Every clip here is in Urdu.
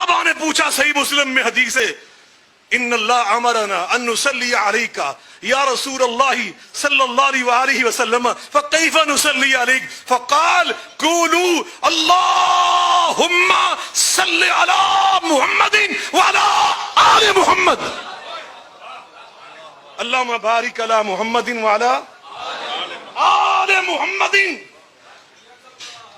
صحابہ نے پوچھا صحیح مسلم میں حدیث ہے ان اللہ امرنا ان نصلی علیک یا رسول اللہ صلی اللہ علیہ وسلم فکیف نصلی علیک فقال قولوا اللہم صلی علی محمد وعلی آل محمد اللہم بارک علی محمد وعلی آل محمد.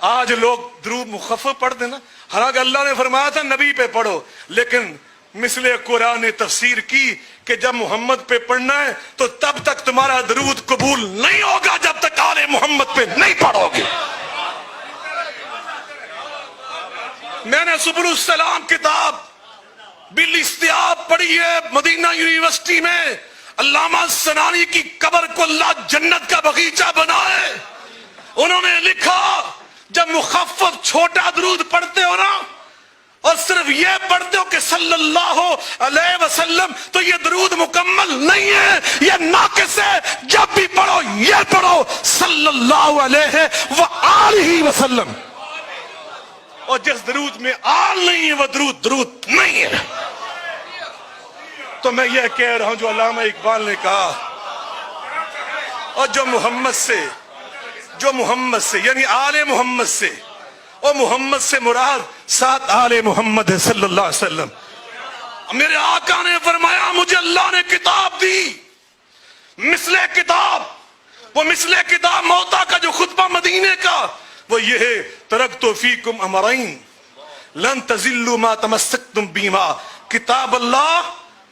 آج لوگ درود مخفف پڑھ دینا، حالانکہ اللہ نے فرمایا تھا نبی پہ پڑھو، لیکن مثل قرآن نے تفسیر کی کہ جب محمد پہ پڑھنا ہے تو تب تک تمہارا درود قبول نہیں ہوگا جب تک آل محمد پہ نہیں پڑھو گے. میں نے سبل السلام کتاب بالاستیاب پڑھی ہے مدینہ یونیورسٹی میں. علامہ سنانی کی قبر کو اللہ جنت کا باغیچہ بنائے. انہوں نے لکھا جب مخفف چھوٹا درود پڑھتے ہو نا اور صرف یہ پڑھتے ہو کہ صلی اللہ علیہ وسلم تو یہ درود مکمل نہیں ہے، یہ ناقص ہے. جب بھی پڑھو یہ پڑھو صلی اللہ علیہ وآلہ وسلم، اور جس درود میں آل نہیں ہے وہ درود نہیں ہے. تو میں یہ کہہ رہا ہوں جو علامہ اقبال نے کہا، اور جو محمد سے یعنی آل محمد سے، اور محمد سے مراد ساتھ آل محمد صلی اللہ علیہ وسلم. میرے آقا نے فرمایا مجھے اللہ نے کتاب دی مثل کتاب، وہ مثل کتاب موتا کا جو خطبہ مدینے کا وہ یہ ہے ترکت فیکم امرین لن تزلوا ما تمسکتم بہما کتاب اللہ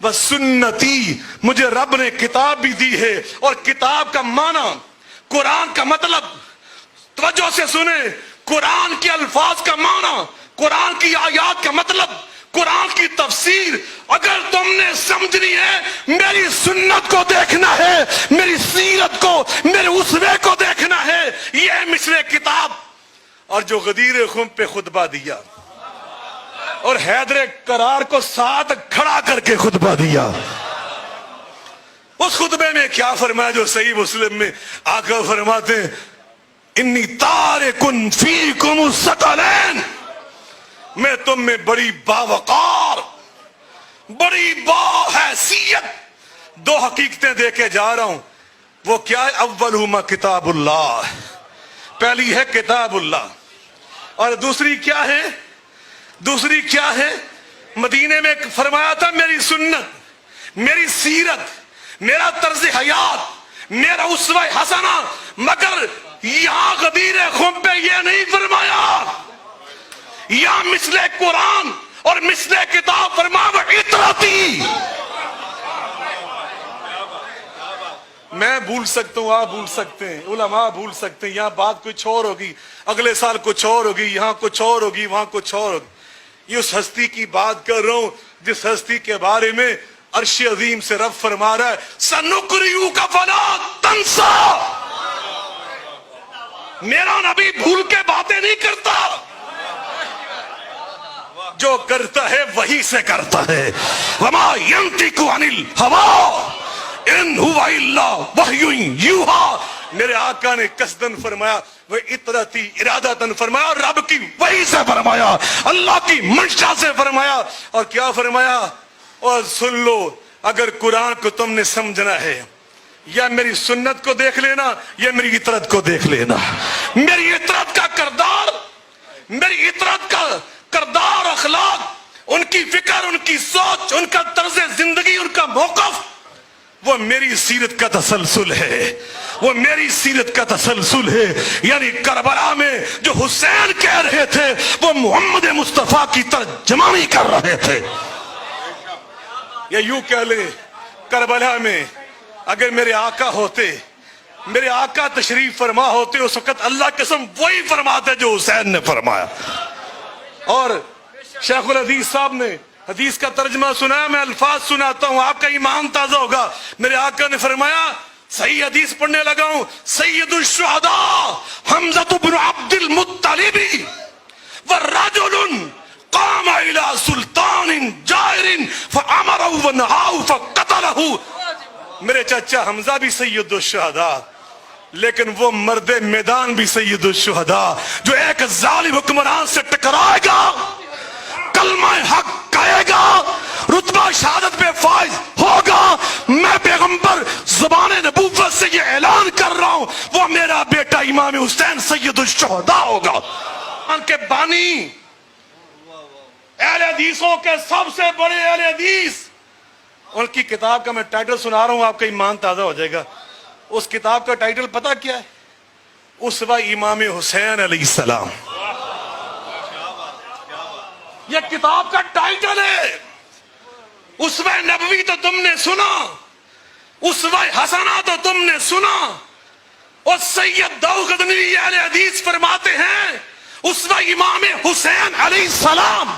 و سنتی. مجھے رب نے کتاب بھی دی ہے، اور کتاب کا معنی قرآن کا مطلب توجہ سے سنیں، قرآن کے الفاظ کا معنی، قرآن کی آیات کا مطلب، قرآن کی تفسیر اگر تم نے سمجھنی ہے میری سنت کو دیکھنا ہے، میری سیرت کو، میرے اسوے کو دیکھنا ہے. یہ مثل کتاب. اور جو غدیر خم پہ خطبہ دیا اور حیدر کرار کو ساتھ کھڑا کر کے خطبہ دیا، اس خطبے میں کیا فرمایا جو صحیح مسلم میں آقا فرماتے ہیں انی تارکن فیکم الثقلین، میں تم میں بڑی باوقار، بڑی باحیثیت دو حقیقتیں دے کے جا رہا ہوں. وہ کیا ہے؟ اولہما کتاب اللہ، پہلی ہے کتاب اللہ، اور دوسری کیا ہے؟ مدینے میں فرمایا تھا میری سنت، میری سیرت، میرا طرز حیات، میرا اسوہ حسنہ. مگر یہاں غدیر خم پہ یہ نہیں فرمایا، یہاں مثل قرآن اور مثل کتاب فرمایا اطرتی. میں بھول سکتا ہوں، آپ بھول سکتے ہیں، علماء بھول سکتے ہیں، یہاں بات کچھ اور ہوگی، اگلے سال کچھ اور ہوگی، یہاں کچھ اور ہوگی، وہاں کچھ اور ہوگی. یہ اس ہستی کی بات کر رہا ہوں جس ہستی کے بارے میں عرش عظیم سے رب فرما رہا ہے سنقرئک فلا تنسا. میرا نبی بھول کے باتیں نہیں کرتا، جو کرتا ہے وہی سے کرتا ہے. وما ينطق عن الهوى ان هو الا وحی یوحی. میرے آقا نے قصدن فرمایا، وہ اطرتی ارادتن فرمایا، رب کی وحی سے فرمایا، اللہ کی منشا سے فرمایا. اور کیا فرمایا؟ اور سن لو اگر قرآن کو تم نے سمجھنا ہے یا میری سنت کو دیکھ لینا یا میری اطرت کو دیکھ لینا. میری اطرت کا کردار، میری اطرت کا کردار، اخلاق، ان کی فکر، ان کی سوچ، ان کا طرز زندگی، ان کا موقف، وہ میری سیرت کا تسلسل ہے، وہ میری سیرت کا تسلسل ہے. یعنی کربلا میں جو حسین کہہ رہے تھے وہ محمد مصطفیٰ کی ترجمانی کر رہے تھے. یا یوں کہہ لیں کربلا میں اگر میرے آقا ہوتے، میرے آقا تشریف فرما ہوتے، اس وقت اللہ قسم وہی فرماتے جو حسین نے فرمایا. اور شیخ الحدیث صاحب نے حدیث کا ترجمہ سنایا، میں الفاظ سناتا ہوں، آپ کا ایمان تازہ ہوگا. میرے آقا نے فرمایا، صحیح حدیث پڑھنے لگا ہوں، سید الشہداء حمزہ بن عبد المطلب والرجل قام الى سلطان جائر فامرہ ونہاہ فقتلہ. میرے چچا حمزہ بھی سید الشہداء، لیکن وہ مرد میدان بھی سید الشہداء جو ایک ظالم حکمران سے ٹکرائے گا، کلمہ حق کہے گا رتبہ شہادت پہ فائز ہوگا. میں پیغمبر زبان نبوت سے یہ اعلان کر رہا ہوں وہ میرا بیٹا امام حسین سید الشہداء ہوگا. ان کے بانی اہل حدیثوں کے سب سے بڑے اہل حدیث. ان کی کتاب کا میں ٹائٹل سنا رہا ہوں, آپ کا ایمان تازہ ہو جائے گا. اس کتاب کا ٹائٹل پتہ کیا ہے؟ اسوہ امام حسین علیہ السلام. یہ کتاب کا ٹائٹل ہے. اسوہ نبوی تو تم نے سنا, اسوہ حسنہ تو تم نے سنا, اور سید داؤغدنوی اہل حدیث فرماتے ہیں اسوہ امام حسین علیہ السلام.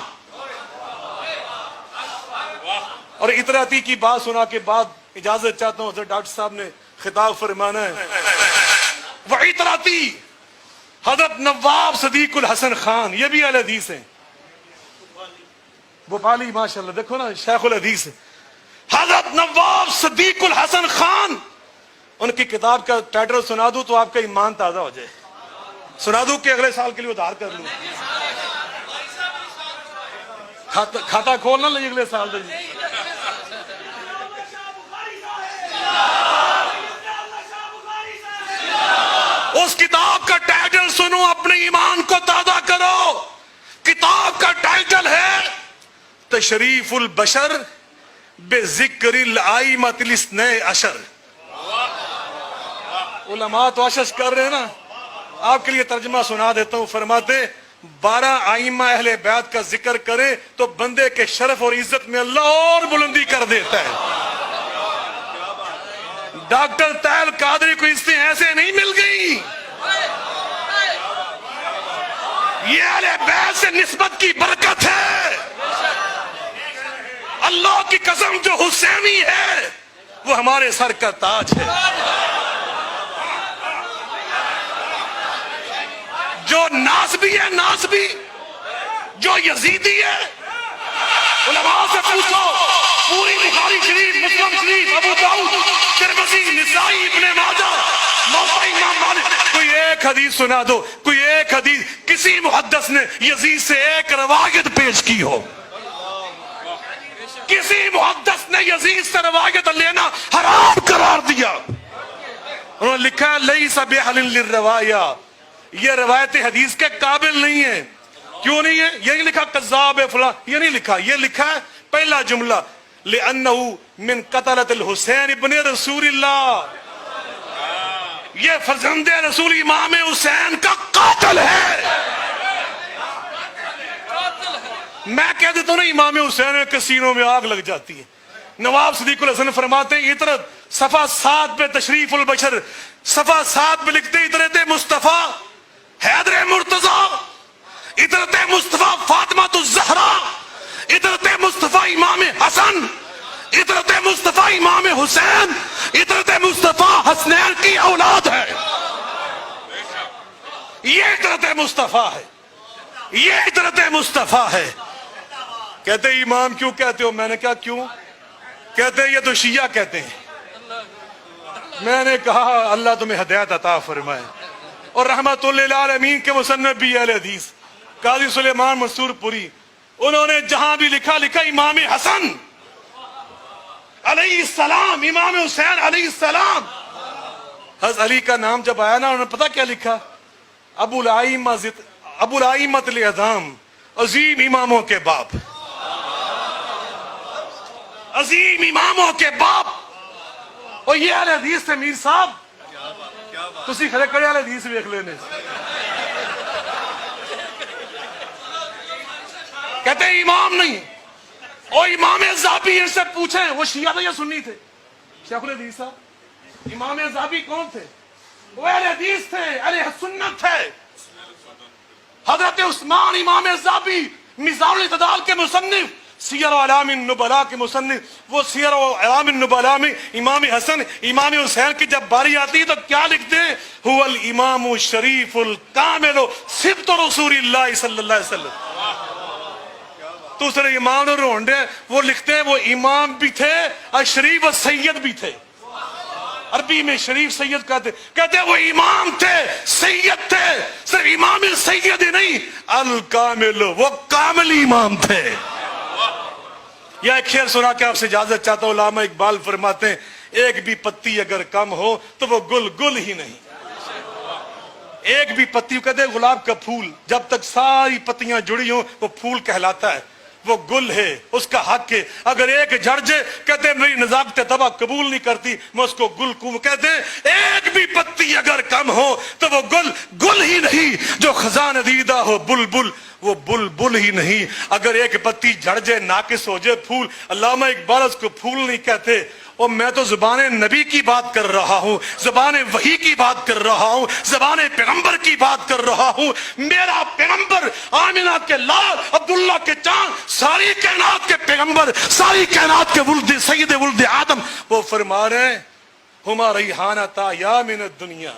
اور اطراعتی کی بات سنا کے بعد اجازت چاہتا ہوں, ڈاکٹر صاحب نے خطاب فرمانا ہے. وہ اطراعتی حضرت نواب صدیق الحسن خان, یہ بھی اہل حدیث ہیں, بھوپالی ماشاءاللہ, دیکھو نا شیخ الحدیث. حضرت نواب صدیق الحسن خان, ان کی کتاب کا ٹائٹل سنا دوں تو آپ کا ایمان تازہ ہو جائے. سنا دوں کہ اگلے سال کے لیے ادھار کر لوں, کھاتا کھولنا لیں اگلے سال دے. اس کتاب کا ٹائٹل سنو, اپنے ایمان کو تازہ کرو. کتاب کا ٹائٹل ہے تشریف البشر بذکر الائمۃ الاثنی عشر. علماء تو عشش کر رہے ہیں نا, آپ کے لیے ترجمہ سنا دیتا ہوں. فرماتے 12 ائمہ اہل بیت کا ذکر کرے تو بندے کے شرف اور عزت میں اللہ اور بلندی کر دیتا ہے. ڈاکٹر طاہر قادری کو اس سے ایسے نہیں مل گئی. یہ اہل بیت سے نسبت کی برکت ہے. اللہ کی قسم جو حسینی ہے وہ ہمارے سر کا تاج ہے. جو ناسبی ہے, ناسبی جو یزیدی ہے, علماء سے پوچھو, پوری بخاری شریف, مسلم شریف, ابو داؤد, ترمذی, نسائی, ابن ماجہ, موطا امام مالک, کوئی ایک حدیث سنا دو, کوئی ایک حدیث کسی محدث نے یزید سے ایک روایت پیش کی ہو. کسی محدث نے یزید سے روایت لینا حرام قرار دیا. انہوں نے لکھا ہے لیس بحل للروایا, یہ روایت حدیث کے قابل نہیں ہے. کیوں نہیں ہے؟ یہ نہیں لکھا کذاب فلاں, یہ نہیں لکھا. یہ لکھا ہے پہلا جملہ لأنه من قتلة الحسین ابن رسول اللہ, یہ فرزند رسول امام حسین کا قاتل ہے. میں کہہ دیتا ہوں نا, امام حسین کے سینوں میں آگ لگ جاتی ہے. نواب صدیق الحسن فرماتے ہیں اطرت صفحہ 7 پہ تشریف البشر, صفحہ 7 پہ لکھتے اطرت مصطفیٰ حیدر مرتضیٰ, اطرت مصطفیٰ فاطمہ الزہرا, اطرت مصطفیٰ امام حسن, اطرت مصطفیٰ امام حسین, اطرت مصطفیٰ حسنین کی اولاد ہے. یہ اطرت مصطفیٰ ہے, یہ اطرت مصطفیٰ ہے. کہتے امام کیوں کہتے ہو؟ میں نے کہا کیوں؟ کہتے یہ تو شیعہ کہتے ہیں. میں نے کہا اللہ تمہیں ہدایت عطا فرمائے. اور رحمت للعالمین کے مصنف بھی اہل حدیث قاضی سلیمان منصور پوری, انہوں نے جہاں بھی لکھا امام حسن علیہ السلام, امام حسین علیہ السلام. حضرت علی کا نام جب آیا نا, انہوں نے پتا کیا لکھا؟ ابو الائمۃ الاعظام, عظیم اماموں کے باپ, عظیم اماموں کے باپ. اور یہ اہل حدیث سے میر صاحب تسی کھڑے کھڑے اہل حدیث ویکھ لینے. کہتے ہیں امام نہیں. اور امام ذہبی ان سے پوچھیں وہ شیعہ تھے یا سنی تھے؟ شیخ الحدیث صاحب, امام ذہبی کون تھے؟ وہ اہل حدیث تھے, اہل سنت تھے. حضرت عثمان امام ذہبی میزان الاعتدال کے مصنف, سیر اعلام النبلاء کے مصنف, وہ سیر اعلام النبلاء میں امام حسن امام حسین کی جب باری آتی ہے تو کیا لکھتے ہیں؟ هو الامام الشریف الکامل صبت رسول اللہ صلی اللہ علیہ وسلم. دوسرے امام نے رونڈے, وہ لکھتے ہیں وہ امام بھی تھے اور شریف و سید بھی تھے. عربی میں شریف سید کہتے وہ امام تھے، سید تھے، صرف امام سید نہیں، الکامل، وہ کامل امام تھے۔ یا ایک شعر سنا کے آپ سے اجازت چاہتا ہوں۔ علامہ اقبال فرماتے ہیں ایک بھی پتی اگر کم ہو تو وہ گل گل ہی نہیں۔ ایک بھی پتی، کہتے ہیں گلاب کا پھول جب تک ساری پتیاں جڑی ہوں وہ پھول کہلاتا ہے، وہ گل ہے، اس کا حق ہے۔ اگر ایک جھڑ جائے، کہتے ہیں میری نزاکت طبع قبول نہیں کرتی، میں اس کو گل کو، کہتے ہیں ایک بھی پتی اگر کم ہو تو وہ گل گل ہی نہیں، جو خزاں ندیدہ ہو بلبل، وہ بلبل ہی نہیں۔ اگر ایک پتی جھڑ جائے، ناقص ہو جائے پھول، علامہ اقبال اس کو پھول نہیں کہتے۔ اور میں تو زبان نبی کی بات کر رہا ہوں، زبان وحی کی بات کر رہا ہوں، زبان پیغمبر کی بات کر رہا ہوں۔ میرا پیغمبر، آمنہ کے لال، عبداللہ کے چاند، ساری کائنات کے پیغمبر، ساری کائنات کے ولد سید ولد آدم، وہ فرما رہے ہیں ہما ریحانتا یا من الدنیا،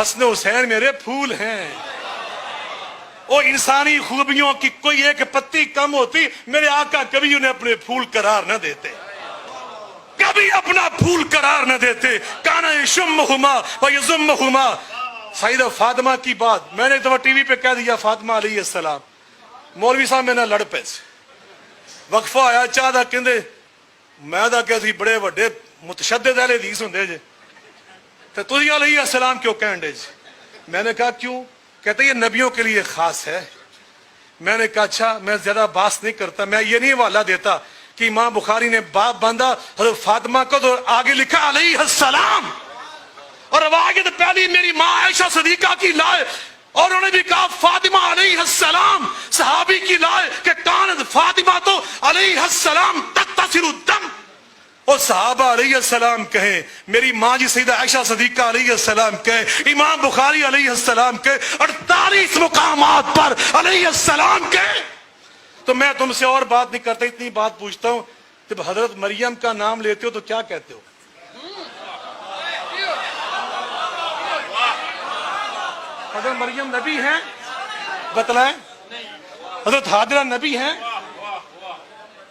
حسن حسین میرے پھول ہیں۔ اور انسانی خوبیوں کی کوئی ایک پتی کم ہوتی، میرے آقا کبھی انہیں اپنے پھول قرار نہ دیتے، کبھی اپنا پھول قرار نہ دیتے۔ کانا یشمہما ویزمہما۔ سیدہ فاطمہ کی بات میں نے ایک دفعہ ٹی وی پہ کہہ دیا، فاطمہ علیہ السلام، مولوی صاحب میں نہ لڑ پے وقفہ آیا چاہتا کہندے میں دا کہ بڑے وڈے متشدد اہل حدیث ہوندے جے تے تسی علیہ السلام کیوں کہن دے جی؟ میں نے کہا کیوں؟ کہتے یہ نبیوں کے لیے خاص ہے۔ میں نے کہا اچھا، میں زیادہ بحث نہیں کرتا، میں یہ نہیں حوالہ دیتا کہ امام بخاری نے باب باندھا حضرت فاطمہ کو تو آگے لکھا علیہ السلام، اور روایت پہلی میری ماں عائشہ صدیقہ کی لائے، اور انہوں نے بھی کہا فاطمہ علیہ السلام، صحابی کی لائے کہ کانت فاطمہ تو علیہ السلام تغتسل الدم، اور صحابہ علیہ السلام کہیں، میری ماں جی سیدہ عائشہ صدیقہ علیہ السلام کہیں، امام بخاری علیہ السلام کہیں، 48 مقامات پر علیہ السلام کہیں۔ تو میں تم سے اور بات نہیں کرتا، اتنی بات پوچھتا ہوں، جب حضرت مریم کا نام لیتے ہو تو کیا کہتے ہو؟ حضرت مریم نبی ہیں؟ بتلائیں۔ حضرت حاجرہ نبی ہیں؟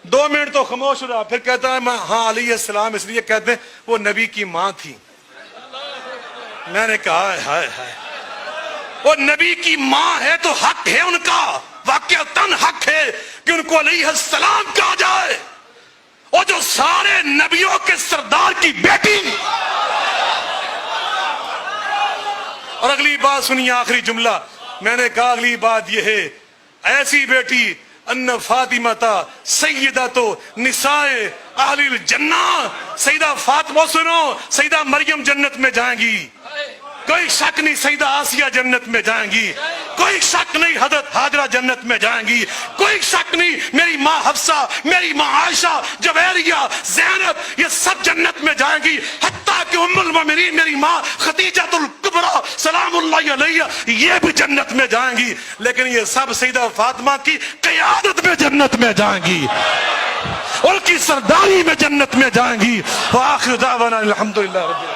2 منٹ تو خاموش رہا، پھر کہتا ہے ہاں علیہ السلام اس لیے کہتے ہیں وہ نبی کی ماں تھی۔ میں نے کہا ہائے ہائے، وہ نبی کی ماں ہے تو حق ہے ان کا، واقعتاً حق ہے کہ ان کو علیہ السلام کہا جائے، اور جو سارے نبیوں کے سردار کی بیٹی۔ اور اگلی بات سنیے، آخری جملہ میں نے کہا، اگلی بات یہ ہے ایسی بیٹی ان فاطمہ سیدۃ نساء اہل الجنہ، سیدہ فاطمہ، سنو، سیدہ مریم جنت میں جائیں گی، کوئی شک نہیں، سیدہ آسیہ جنت میں جائیں گی، کوئی شک نہیں، حضرت حاجرہ جنت میں جائیں گی، کوئی شک نہیں، میری ماں حفصہ، میری ماں عائشہ، جویریہ، زینب، یہ سب جنت میں جائیں گی، حتیٰ کہ ام المومنین میری ماں خدیجہ الکبریٰ سلام اللہ علیہ یہ بھی جنت میں جائیں گی، لیکن یہ سب سیدہ فاطمہ کی قیادت میں جنت میں جائیں گی، ان کی سرداری میں جنت میں جائیں گی۔ وآخر دعوانا الحمدللہ رب